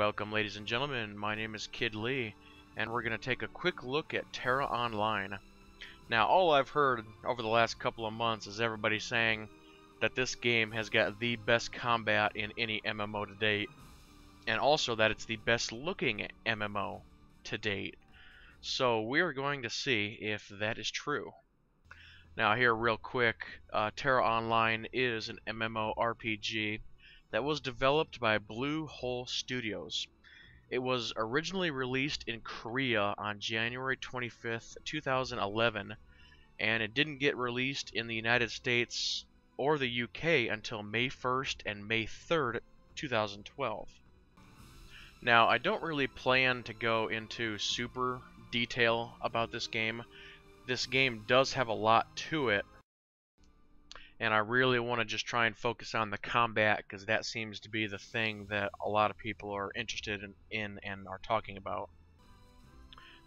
Welcome, ladies and gentlemen. My name is Kid Lee, and we're going to take a quick look at Tera Online. Now, all I've heard over the last couple of months is everybody saying that this game has got the best combat in any MMO to date, and also that it's the best looking MMO to date. So we're going to see if that is true. Now, here real quick, Tera Online is an MMORPG that was developed by Blue Hole Studios. It was originally released in Korea on January 25th, 2011, and it didn't get released in the United States or the UK until May 1st and May 3rd, 2012. Now, I don't really plan to go into super detail about this game. This game does have a lot to it, and I really want to just try and focus on the combat because that seems to be the thing that a lot of people are interested in and are talking about.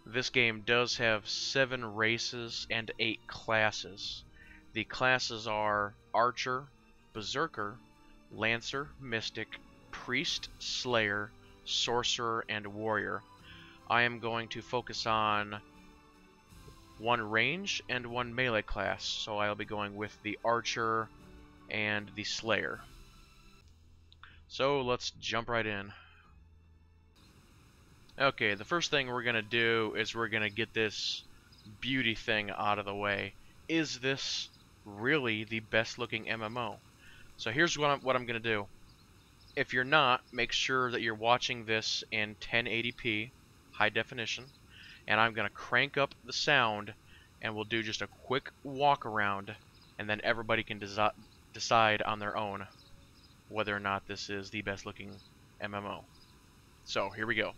This game does have 7 races and 8 classes. The classes are Archer, Berserker, Lancer, Mystic, Priest, Slayer, Sorcerer, and Warrior. I am going to focus on 1 range and 1 melee class, so I'll be going with the Archer and the Slayer. So let's jump right in. Okay, the first thing we're gonna do is we're gonna get this beauty thing out of the way. Is this really the best looking MMO? So here's what I'm gonna do. If you're not, make sure that you're watching this in 1080p high definition, and I'm gonna crank up the sound and we'll do just a quick walk around, and then everybody can decide on their own whether or not this is the best looking MMO. So here we go.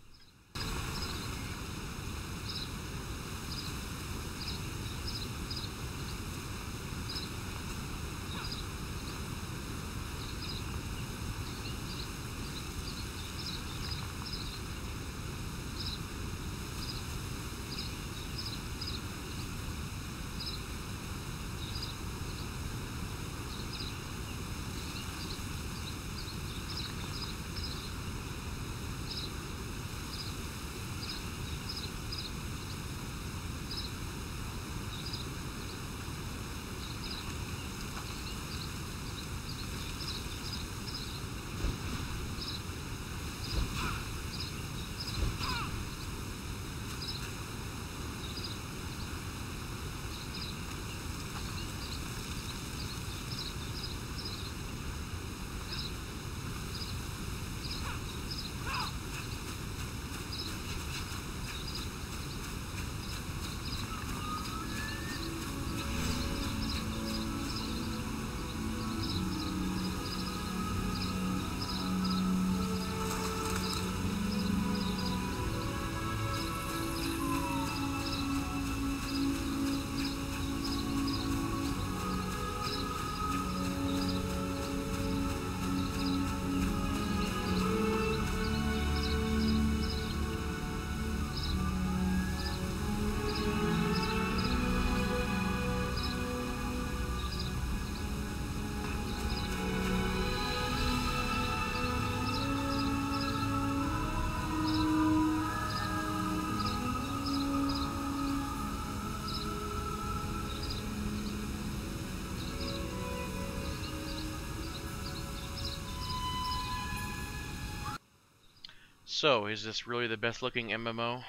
So, is this really the best looking MMO?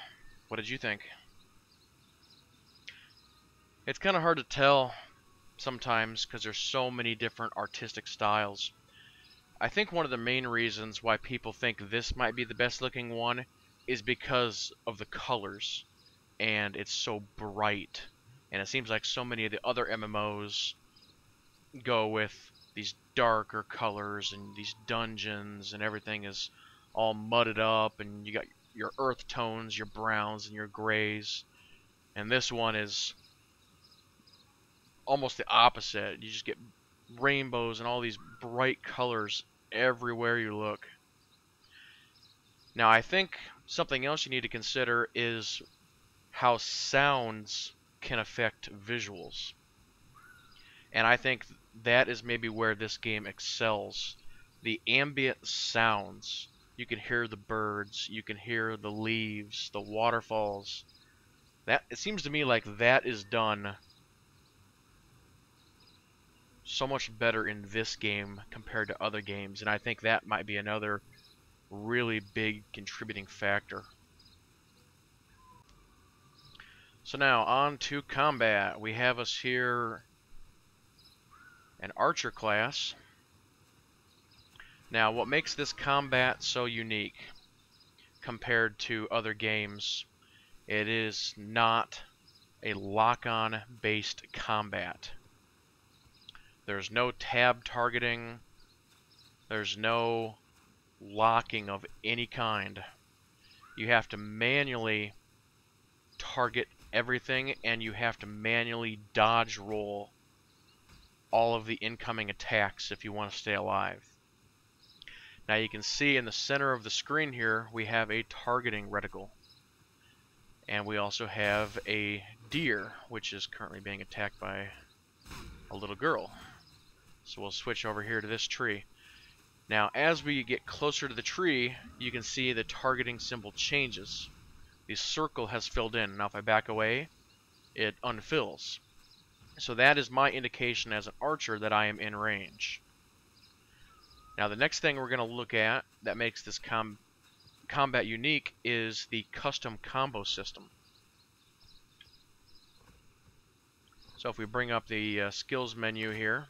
What did you think? It's kind of hard to tell sometimes because there's so many different artistic styles. I think one of the main reasons why people think this might be the best looking one is because of the colors, and it's so bright, and it seems like so many of the other MMOs go with these darker colors and these dungeons, and everything is all mudded up, and you got your earth tones, your browns, and your grays. And this one is almost the opposite. You just get rainbows and all these bright colors everywhere you look. Now, I think something else you need to consider is how sounds can affect visuals. And I think that is maybe where this game excels. The ambient sounds You can hear the birds, you can hear the leaves, the waterfalls. It seems to me like that is done so much better in this game compared to other games, and I think that might be another really big contributing factor. So now on to combat. We have us here an archer class. Now what makes this combat so unique compared to other games, it is not a lock-on based combat. There's no tab targeting, there's no locking of any kind. You have to manually target everything, and you have to manually dodge roll all of the incoming attacks if you want to stay alive. Now you can see in the center of the screen here we have a targeting reticle, and we also have a deer which is currently being attacked by a little girl. So we'll switch over here to this tree. Now as we get closer to the tree, you can see the targeting symbol changes. The circle has filled in. Now if I back away, it unfills. So that is my indication as an archer that I am in range. Now the next thing we're going to look at that makes this combat unique is the custom combo system. So if we bring up the skills menu here,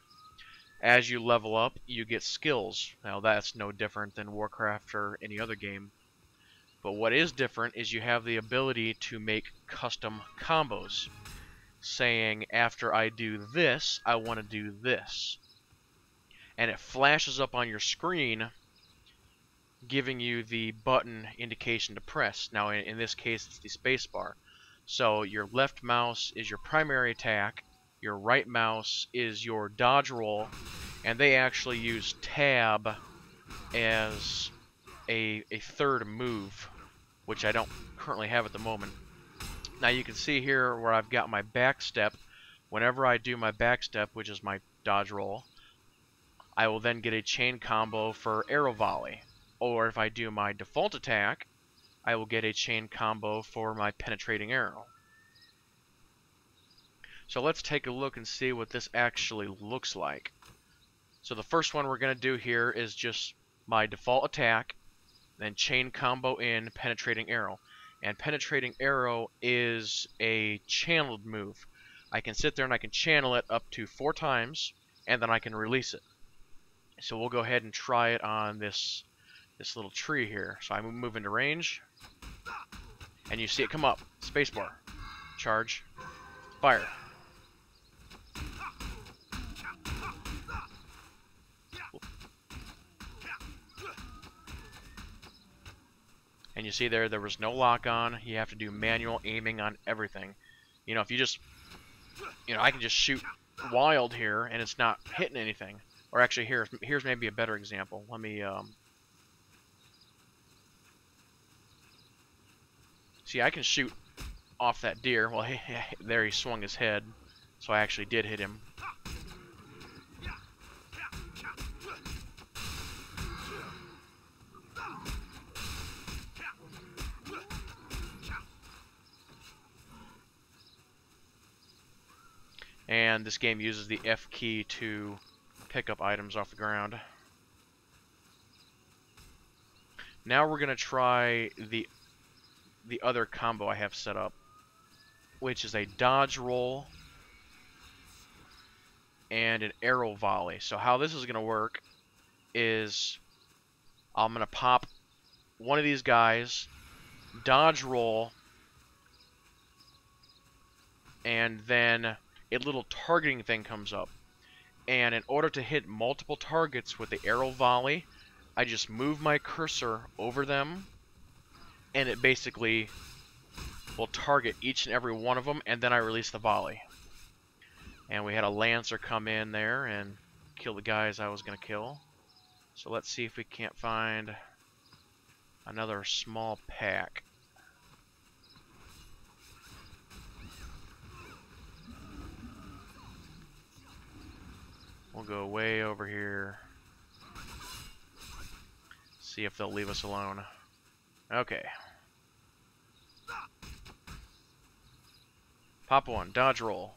as you level up, you get skills. Now that's no different than Warcraft or any other game. But what is different is you have the ability to make custom combos, saying after I do this, I want to do this. And it flashes up on your screen, giving you the button indication to press. Now in this case, it's the space bar. So your left mouse is your primary attack, your right mouse is your dodge roll, and they actually use tab as a third move, which I don't currently have at the moment. Now you can see here where I've got my back step. Whenever I do my back step, which is my dodge roll, I will then get a chain combo for arrow volley. Or if I do my default attack, I will get a chain combo for my penetrating arrow. So let's take a look and see what this actually looks like. So the first one we're going to do here is just my default attack, then chain combo in penetrating arrow. And penetrating arrow is a channeled move. I can sit there and I can channel it up to 4 times, and then I can release it. So we'll go ahead and try it on this little tree here. So I move into range, and you see it come up. Spacebar, charge, fire. And you see there was no lock on. You have to do manual aiming on everything. You know, if you just, I can just shoot wild here and it's not hitting anything. Or actually, here's maybe a better example. Let me, see, I can shoot off that deer. Well, there he swung his head, so I actually did hit him. And this game uses the F key to pick up items off the ground. Now we're going to try the other combo I have set up, which is a dodge roll and an arrow volley. So how this is going to work is I'm going to pop one of these guys, dodge roll, and then a little targeting thing comes up. And in order to hit multiple targets with the arrow volley, I just move my cursor over them, and it basically will target each and every one of them, and then I release the volley. And we had a lancer come in there and kill the guys I was going to kill. So let's see if we can't find another small pack. We'll go way over here. See if they'll leave us alone. Okay. Pop one, dodge roll.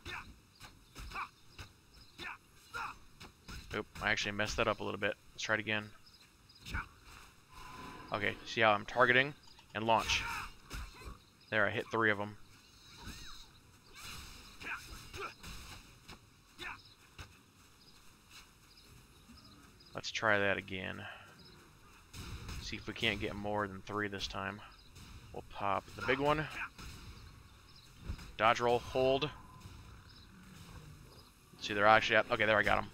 Oop, I actually messed that up a little bit. Let's try it again. Okay, see how I'm targeting and launch. There, I hit 3 of them. Let's try that again. See if we can't get more than 3 this time. We'll pop the big one. Dodge roll, hold. See, they're actually at... Okay, there, I got them.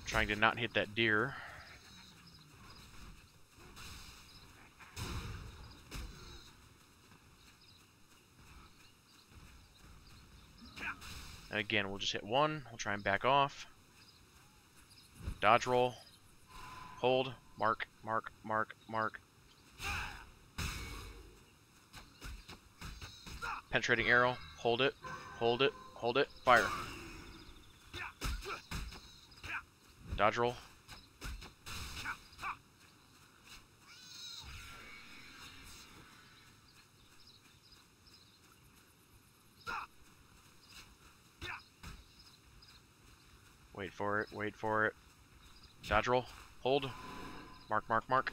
Trying to not hit that deer. And again, we'll just hit 1. We'll try and back off. Dodge roll. Hold. Mark, mark, mark, mark. Penetrating arrow. Hold it. Hold it. Hold it. Fire. Dodge roll. Wait for it. Wait for it. Dodge roll. Hold. Mark, mark, mark.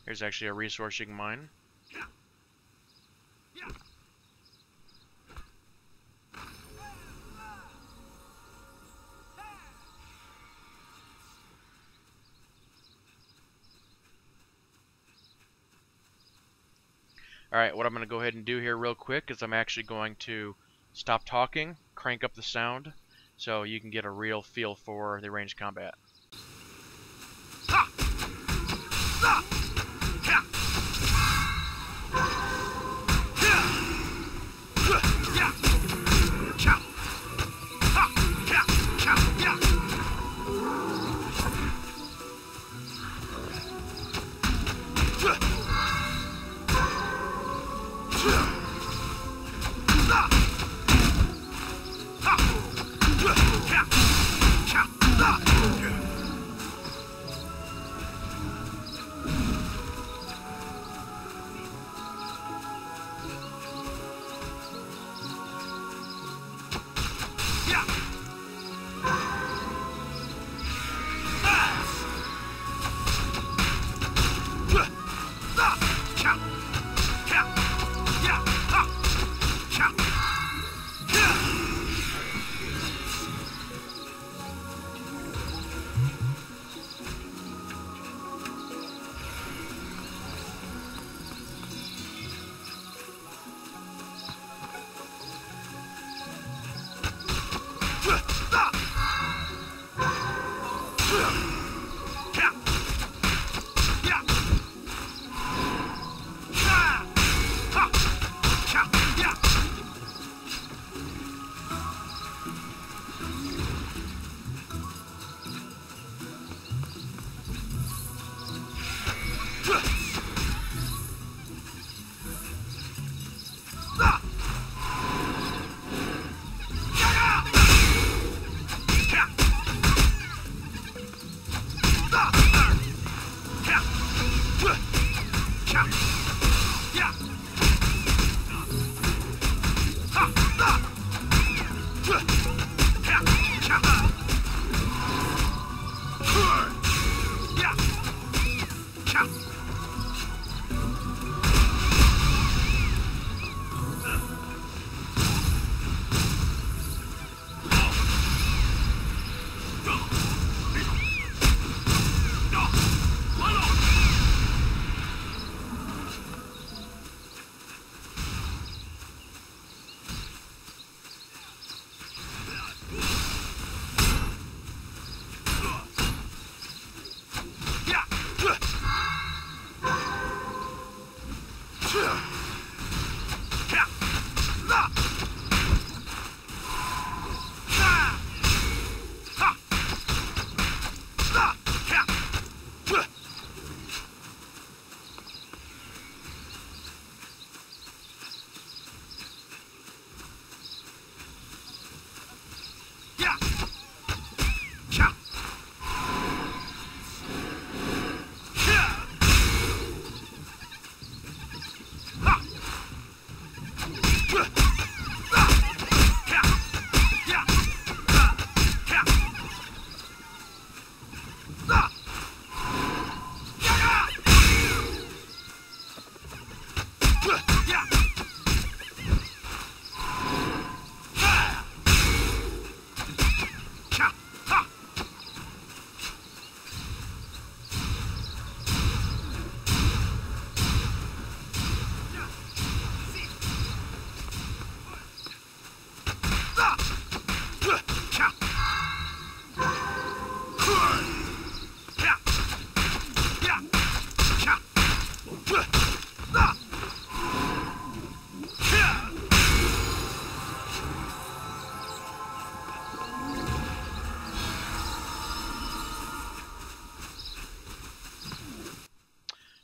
Here's actually a resource you can mine. Alright, what I'm going to go ahead and do here real quick is I'm actually going to stop talking, crank up the sound, so you can get a real feel for the ranged combat.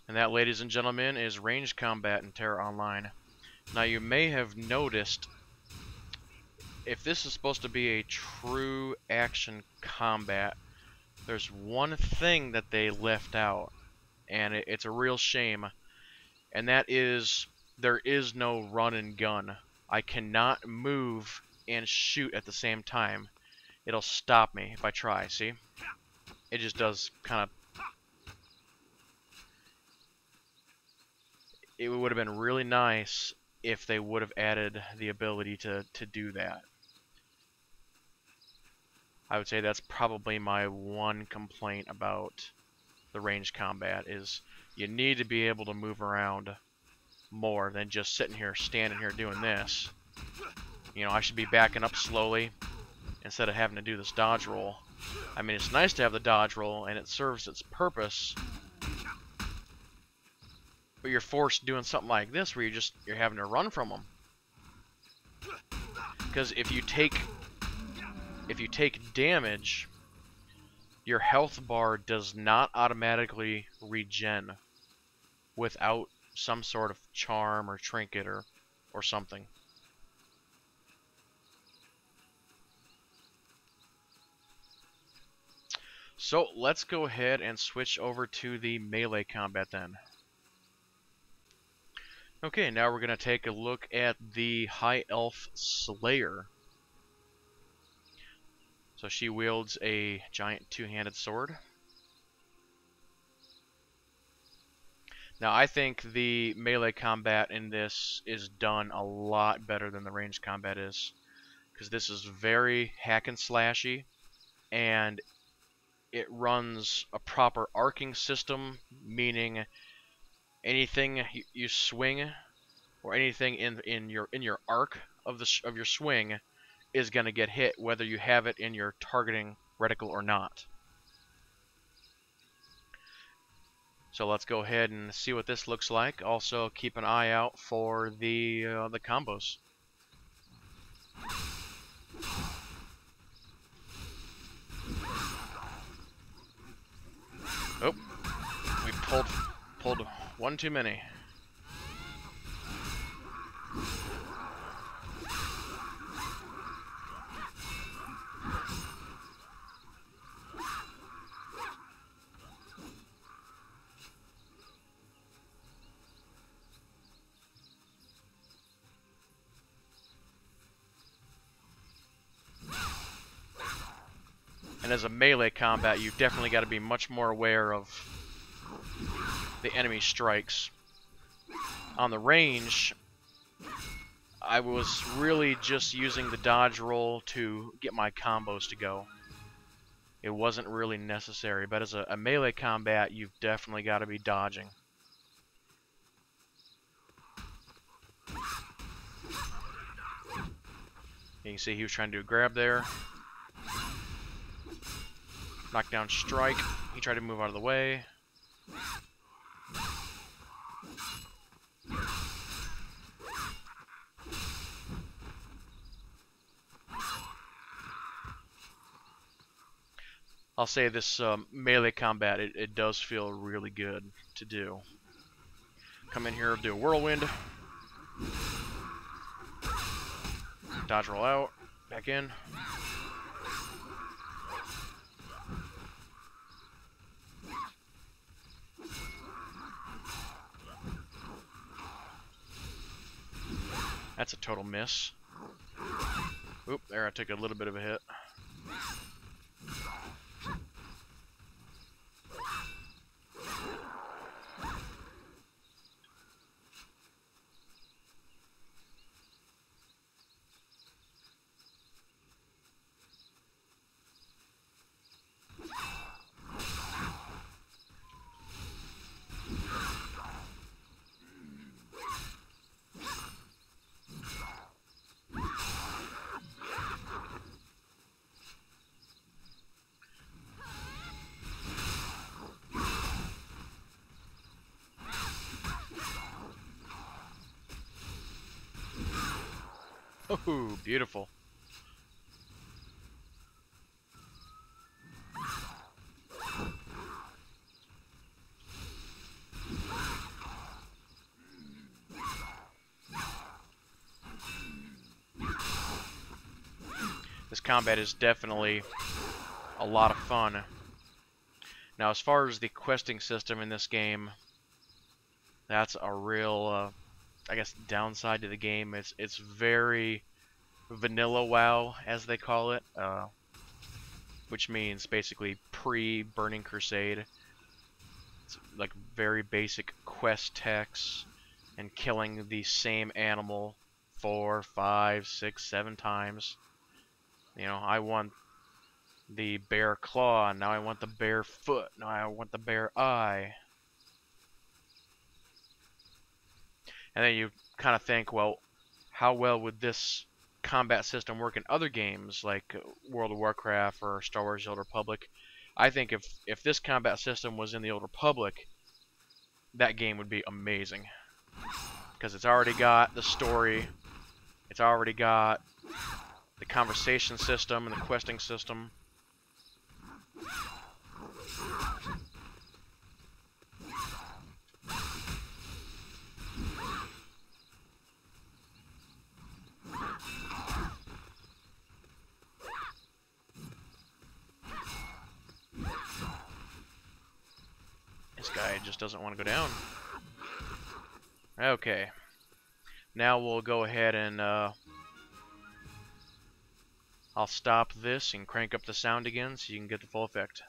And that, ladies and gentlemen, is ranged combat in Tera Online. Now, you may have noticed, if this is supposed to be a true action combat, there's one thing that they left out, and it's a real shame, and that is there is no run and gun. I cannot move and shoot at the same time. It'll stop me if I try, see? It just does kind of... It would have been really nice if they would have added the ability to do that. I would say that's probably my one complaint about the ranged combat, is you need to be able to move around more than just sitting here, standing here doing this. You know, I should be backing up slowly instead of having to do this dodge roll. I mean, it's nice to have the dodge roll, and it serves its purpose, but you're forced doing something like this where you're having to run from them. Because if you take damage, your health bar does not automatically regen without some sort of charm or trinket or something. So let's go ahead and switch over to the melee combat then. Okay, now we're going to take a look at the High Elf Slayer. So she wields a giant two-handed sword. Now I think the melee combat in this is done a lot better than the ranged combat is, because this is very hack and slashy, and it runs a proper arcing system, meaning anything you swing or anything in your arc of your swing is going to get hit, whether you have it in your targeting reticle or not. So let's go ahead and see what this looks like. Also, keep an eye out for the combos. Oh, we pulled one too many. And as a melee combat, you've definitely got to be much more aware of the enemy strikes. On the range, I was really just using the dodge roll to get my combos to go. It wasn't really necessary, but as a melee combat, you've definitely got to be dodging. You can see he was trying to do a grab there. Knockdown strike. He tried to move out of the way. I'll say this melee combat, it does feel really good to do. Come in here, do a whirlwind. Dodge roll out. Back in. That's a total miss. Oop, there I took a little bit of a hit. Oh, beautiful. This combat is definitely a lot of fun. Now, as far as the questing system in this game, that's a real, I guess, downside to the game. It's very vanilla WoW, as they call it, which means basically pre-Burning Crusade. It's like very basic quest text and killing the same animal 4, 5, 6, 7 times. You know, I want the bear claw, now I want the bear foot, now I want the bear eye. And then you kind of think, well, how well would this combat system work in other games like World of Warcraft or Star Wars: The Old Republic? I think if this combat system was in the Old Republic, that game would be amazing. Because it's already got the story, it's already got the conversation system and the questing system. This guy just doesn't want to go down. Okay. Now we'll go ahead and I'll stop this and crank up the sound again so you can get the full effect.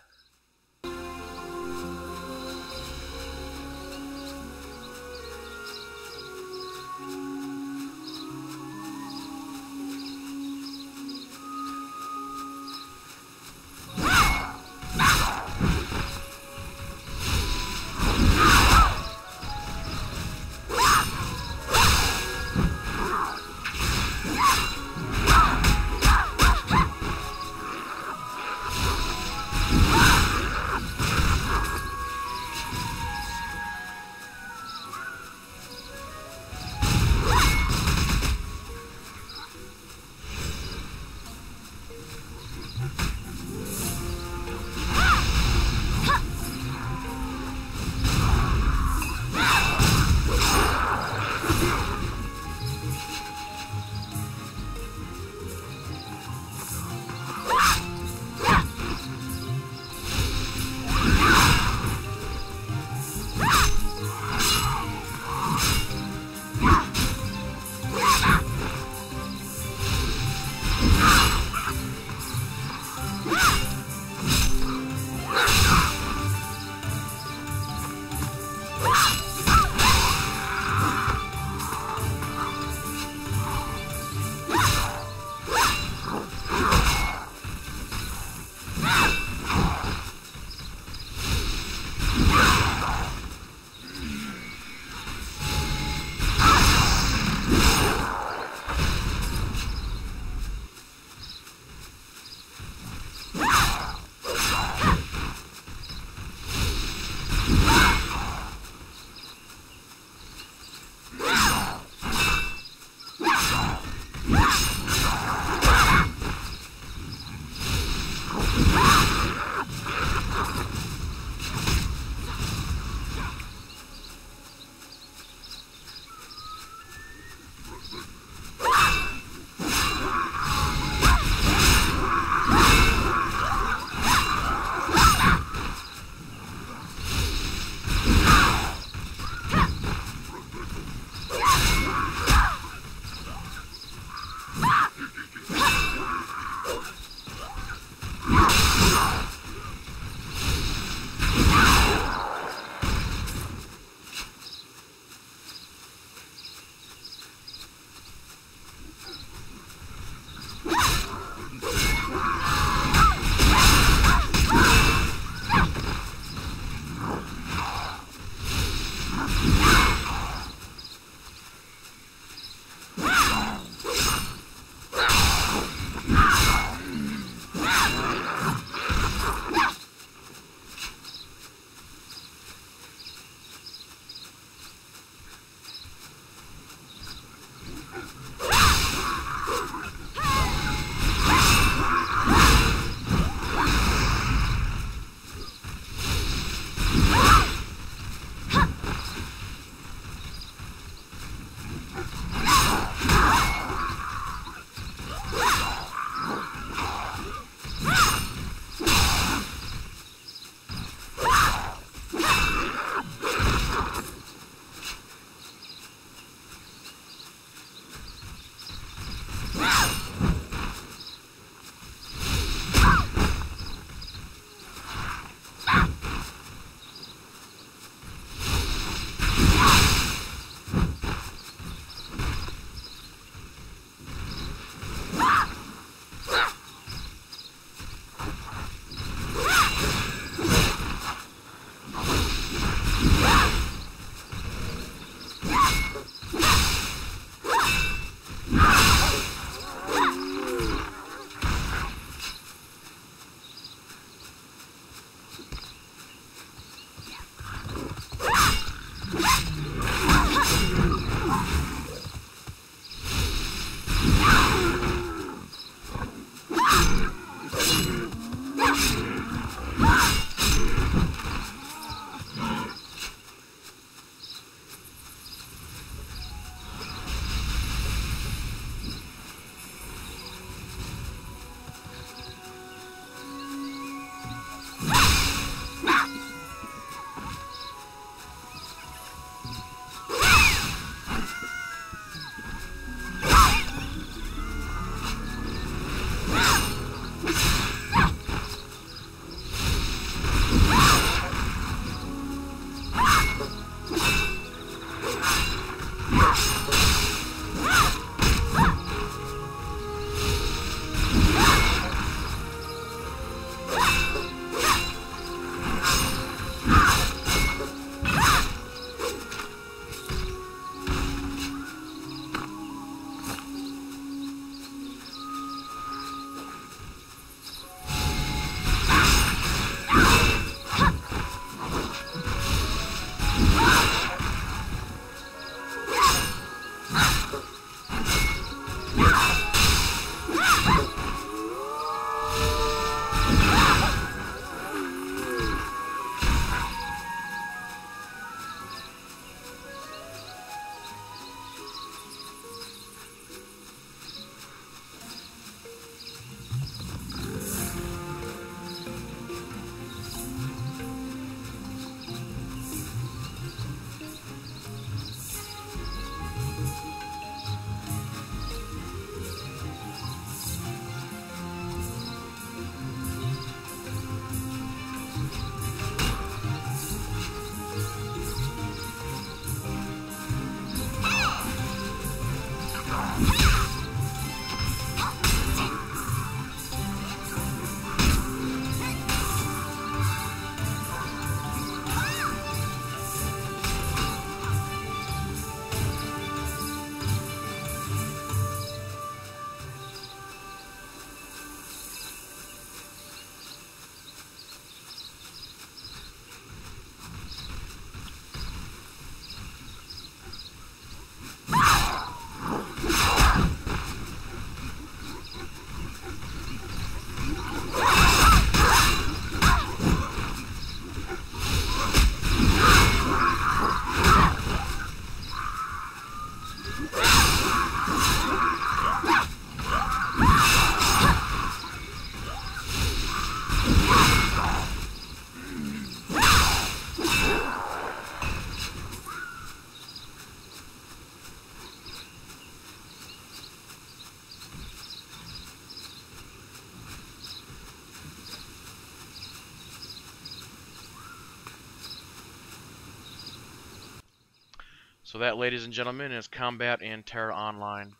So that, ladies and gentlemen, is combat in Tera Online.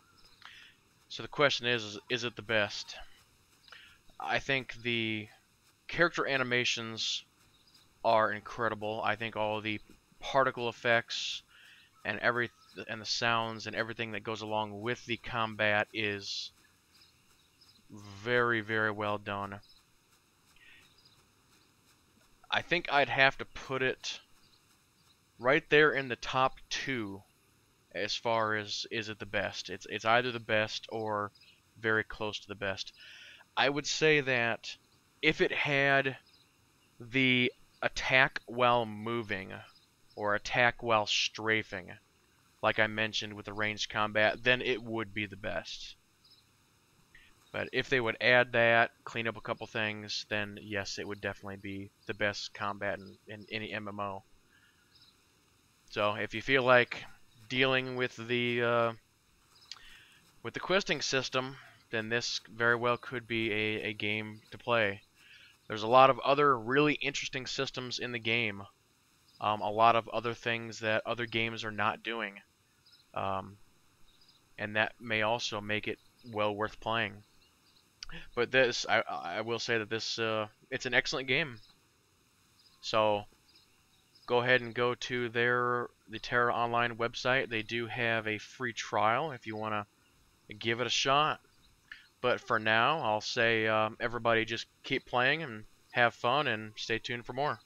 So the question is it the best? I think the character animations are incredible. I think all the particle effects and and the sounds and everything that goes along with the combat is very, very well done. I think I'd have to put it right there in the top 2 as far as is it the best. It's either the best or very close to the best. I would say that if it had the attack while moving or attack while strafing, like I mentioned with the ranged combat, then it would be the best. But if they would add that, clean up a couple things, then yes, it would definitely be the best combat in any MMO. So if you feel like dealing with the questing system, then this very well could be a game to play. There's a lot of other really interesting systems in the game. A lot of other things that other games are not doing. And that may also make it well worth playing. But this, I will say that this, it's an excellent game. So go ahead and go to the Tera Online website. They do have a free trial if you want to give it a shot. But for now, I'll say everybody just keep playing and have fun and stay tuned for more.